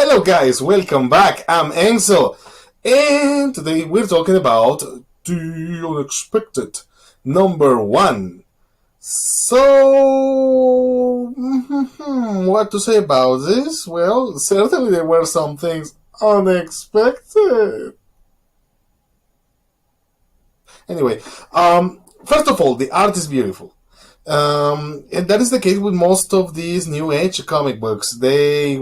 Hello guys, welcome back. I'm Enzo, and today we're talking about the unexpected number 1. So, what to say about this? Well, certainly there were some things unexpected. Anyway, first of all, the art is beautiful. And that is the case with most of these new age comic books. They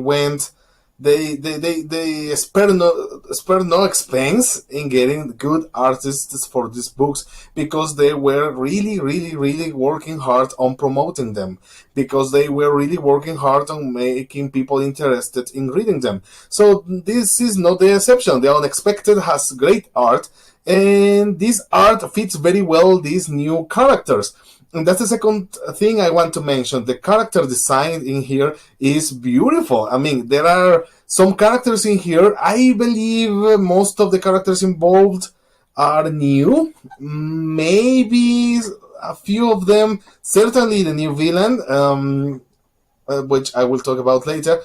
spare no expense in getting good artists for these books because they were really working hard on promoting them, because they were really working hard on making people interested in reading them. So this is not the exception. The Unexpected has great art, and this art fits very well these new characters. And that's the second thing I want to mention. The character design in here is beautiful. I mean, there are some characters in here. I believe most of the characters involved are new. Maybe a few of them. Certainly the new villain, which I will talk about later.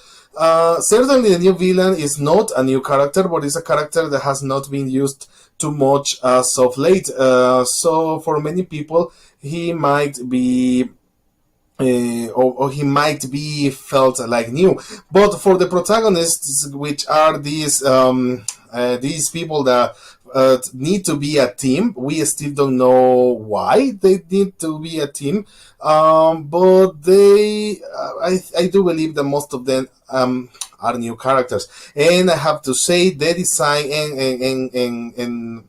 Certainly the new villain is not a new character, but it's a character that has not been used too much as of late. So for many people, he might be or he might be felt like new. But for the protagonists, which are these people that need to be a team, we still don't know why they need to be a team. But I do believe that most of them are new characters, and I have to say the design and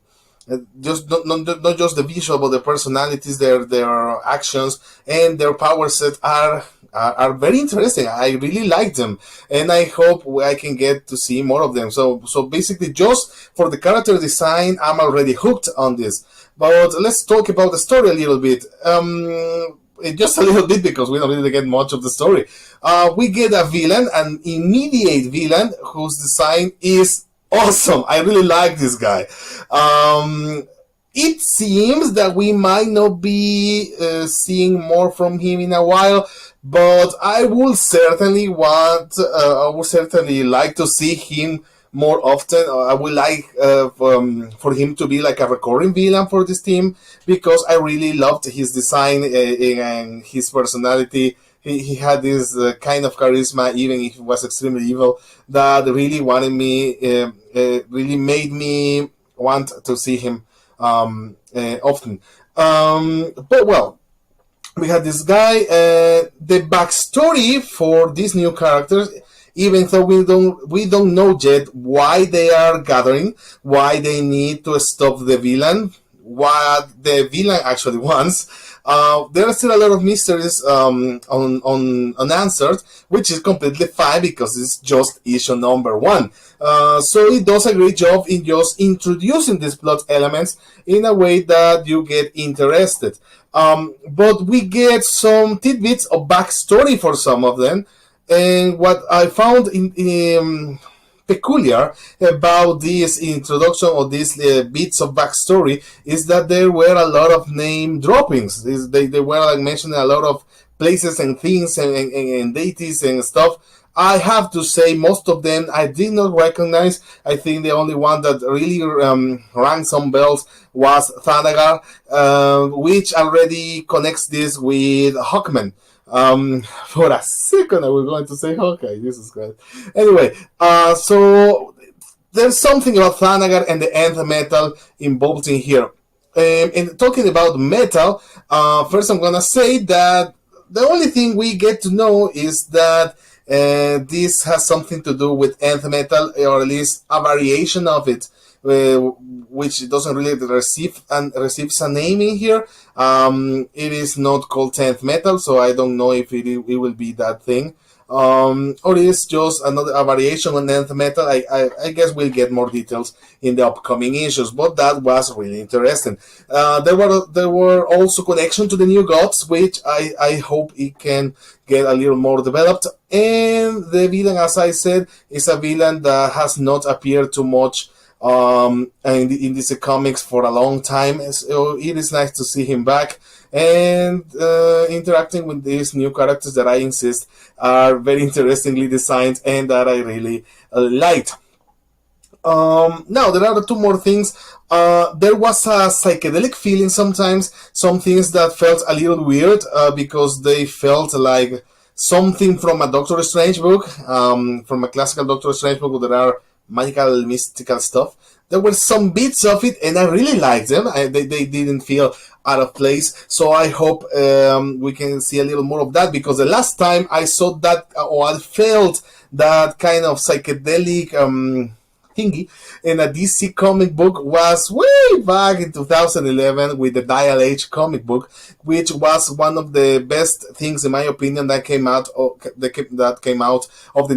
just not just the visual, but the personalities, their actions, and their power set are very interesting. I really like them, and I hope I can get to see more of them. So basically, just for the character design, I'm already hooked on this. But let's talk about the story a little bit. Just a little bit, because we don't really get much of the story. We get a villain, an immediate villain, whose design is awesome. I really like this guy. It seems that we might not be seeing more from him in a while, but I would certainly like to see him more often. I would like for him to be like a recurring villain for this team, because I really loved his design and his personality. He had this kind of charisma, even if he was extremely evil, that really really made me want to see him often. But well, we had this guy. The backstory for these new characters, even though we don't know yet why they are gathering, why they need to stop the villain, what the villain actually wants. There are still a lot of mysteries unanswered, which is completely fine, because it's just issue number 1. So it does a great job in just introducing these plot elements in a way that you get interested. But we get some tidbits of backstory for some of them, and what I found peculiar about this introduction or these bits of backstory is that there were a lot of name droppings. They were like mentioning a lot of places and things and deities and stuff. I have to say, most of them I did not recognize. I think the only one that really rang some bells was Thanagar, which already connects this with Hawkman. For a second, I was going to say Hawkeye. Jesus Christ. Anyway, so there's something about Thanagar and the nth metal involved in here. And talking about metal, first I'm gonna say that the only thing we get to know is that this has something to do with nth metal, or at least a variation of it, which doesn't really receives a name in here. It is not called 10th metal, so I don't know if it will be that thing, or it is just a variation on 10th metal. I guess we'll get more details in the upcoming issues, but that was really interesting. There were also connection to the new gods, which I hope it can get a little more developed. And the villain, as I said, is a villain that has not appeared too much in these comics for a long time. So it is nice to see him back. and interacting with these new characters that I insist are very interestingly designed and that I really liked. Now there are two more things. There was a psychedelic feeling sometimes. Some things that felt a little weird because they felt like something from a Doctor Strange book, from a classical Doctor Strange book. There are magical, mystical stuff. There were some bits of it, and I really liked them. They didn't feel out of place. So I hope we can see a little more of that, because the last time I saw that, or I felt that kind of psychedelic thingy in a DC comic book, was way back in 2011 with the Dial H comic book, which was one of the best things, in my opinion, that came out of the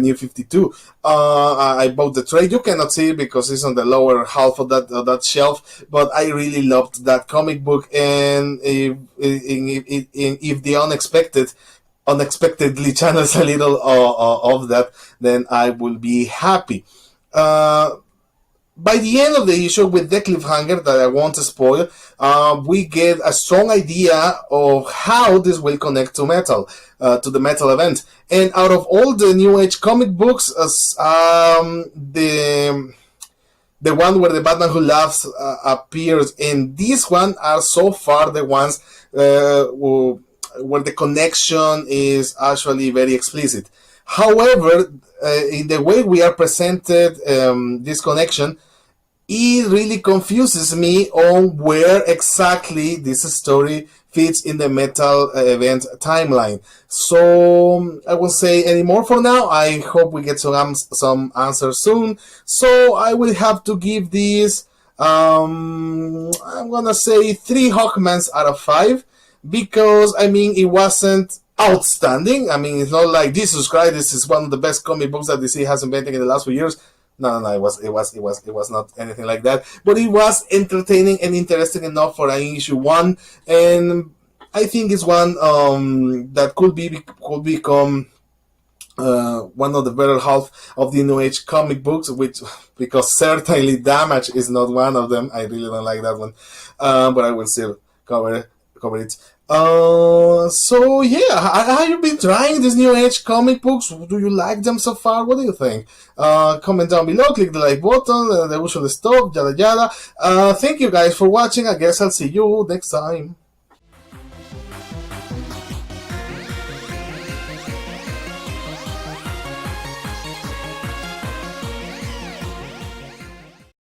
New 52. I bought the trade. You cannot see it because it's on the lower half of that shelf, but I really loved that comic book. And if the unexpectedly channels a little of that, then I will be happy. By the end of the issue, with the cliffhanger that I won't spoil, we get a strong idea of how this will connect to metal, to the metal event. And out of all the New Age comic books, the one where the Batman Who Laughs appears and this one are so far the ones where the connection is actually very explicit. However, in the way we are presented this connection, it really confuses me on where exactly this story fits in the metal event timeline. So I won't say any more for now. I hope we get some answers soon. So I will have to give this, I'm gonna say 3 Hawkmans out of 5, because I mean it wasn't outstanding. I mean, it's not like Jesus Christ, this is one of the best comic books that DC has invented in the last few years. No, it was not anything like that. But it was entertaining and interesting enough for an issue 1, and I think it's one that could become one of the better half of the New Age comic books, which, because certainly Damage is not one of them. I really don't like that one, but I will still cover it. So yeah, have you been trying these New Age comic books? Do you like them so far? What do you think? Comment down below, click the like button, the usual stuff, yada yada. Thank you guys for watching. I guess I'll see you next time.